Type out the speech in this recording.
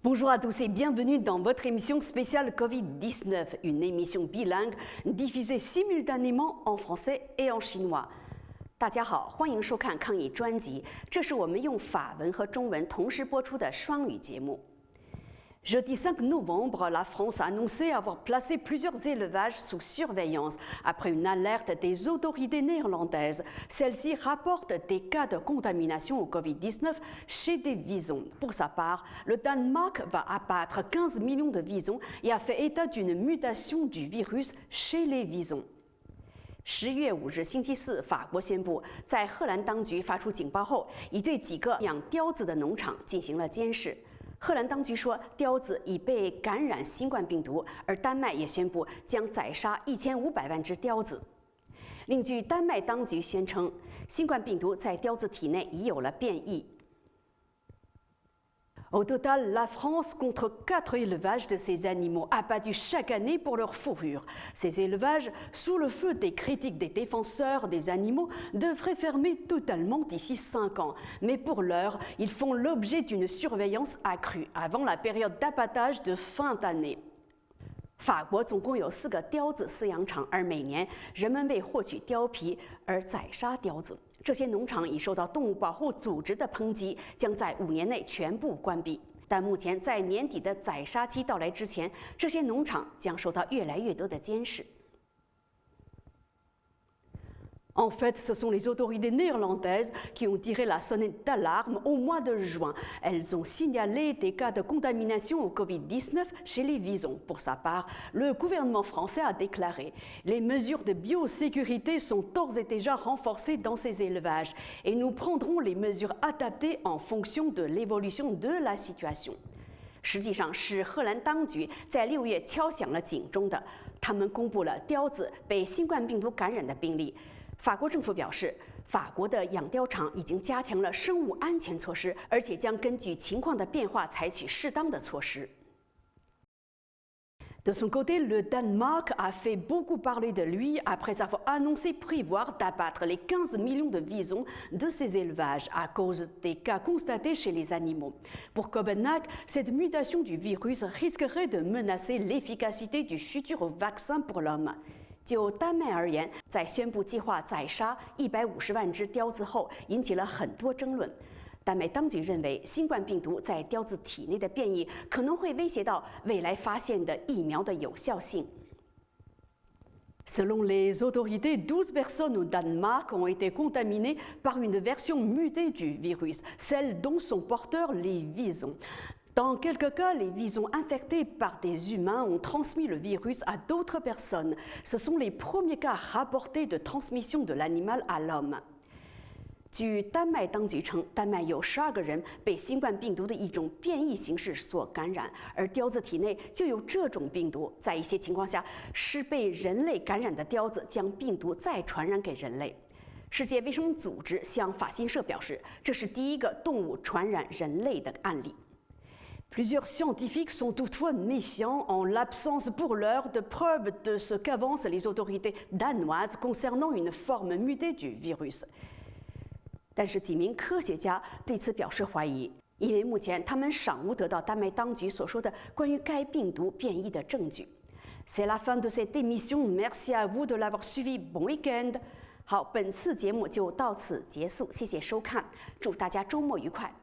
Bonjour à tous et bienvenue dans votre émission spéciale Covid-19, une émission bilingue diffusée simultanément en français et en chinois. 大家好，欢迎收看抗疫专辑，这是我们用法文和中文同时播出的双语节目。Jeudi 5 novembre, la France a annoncé avoir placé plusieurs élevages sous surveillance après une alerte des autorités néerlandaises. Celles-ci rapportent des cas de contamination au Covid-19 chez des visons. Pour sa part, le Danemark va abattre 15 millions de visons et a fait état d'une mutation du virus chez les visons. 10月5日星期四，法国宣布，在荷兰当局发出警报后，已对几个养雕子的农场进行了监视。荷兰当局说，雕子已被感染新冠病毒，而丹麦也宣布将宰杀1500万只雕子。另据丹麦当局宣称，新冠病毒在雕子体内已有了变异。Au total, la France compte 4 élevages de ces animaux abattus chaque année pour leur fourrure. Ces élevages, sous le feu des critiques des défenseurs des animaux, devraient fermer totalement d'ici 5 ans. Mais pour l'heure, ils font l'objet d'une surveillance accrue avant la période d'abattage de fin d'année. 法国总共有4个雕子饲养场，而每年人们为获取貂皮而宰杀雕子。这些农场已受到动物保护组织的抨击，将在5年内全部关闭。但目前在年底的宰杀期到来之前，这些农场将受到越来越多的监视。En fait, ce sont les autorités néerlandaises qui ont tiré la sonnette d'alarme au mois de juin. Elles ont signalé des cas de contamination au Covid-19 chez les visons. Pour sa part, le gouvernement français a déclaré « Les mesures de biosécurité sont d'ores et déjà renforcées dans ces élevages et nous prendrons les mesures adaptées en fonction de l'évolution de la situation. » 实际上是荷兰当局在6月敲响了警钟的，他们公布了雕子被新冠病毒感染的病例。法国政府表示，法国的养貂场已经加强了生物安全措施，而且将根据情况的变化采取适当的措施。De son côté, le Danemark a fait beaucoup parler de lui après avoir annoncé prévoir d'abattre les 15 millions de visons de ses élevages à cause des cas constatés chez les animaux. Pour Copenhague, cette mutation du virus risquerait de menacer l'efficacité du futur vaccin pour l'homme. 就丹麦而言，在宣布计划宰杀150万只雕子后，引起了很多争论。丹麦当局认为，新冠病毒在雕子体内的变异可能会威胁到未来发现的疫苗的有效性。Selon les autorités, 12 personnes au Danemark ont été contaminées par une version mutée du virus, celle dont sont porteurs les visons. Dans quelques cas, les visons infectés par des humains ont transmis le virus à d'autres personnes. Ce sont les premiers cas rapportés de transmission de l'animal à l'homme. 据丹麦当局称，丹麦有12个人被新冠病毒的一种变异形式所感染，而雕子体内就有这种病毒。在一些情况下，是被人类感染的雕子将病毒再传染给人类。世界卫生组织向法新社表示，这是第一个动物传染人类的案例。Plusieurs scientifiques sont toutefois méfiants en l'absence pour l'heure de preuves de ce qu'avancent les autorités danoises concernant une forme mutée du virus. 但是几名科学家对此表示怀疑，因为目前他们尚无得到丹麦当局所说的关于该病毒变异的证据。C'est la fin de cette émission. Merci à vous de l'avoir suivi. Bon week-end. 好，本次节目就到此结束，谢谢收看，祝大家周末愉快。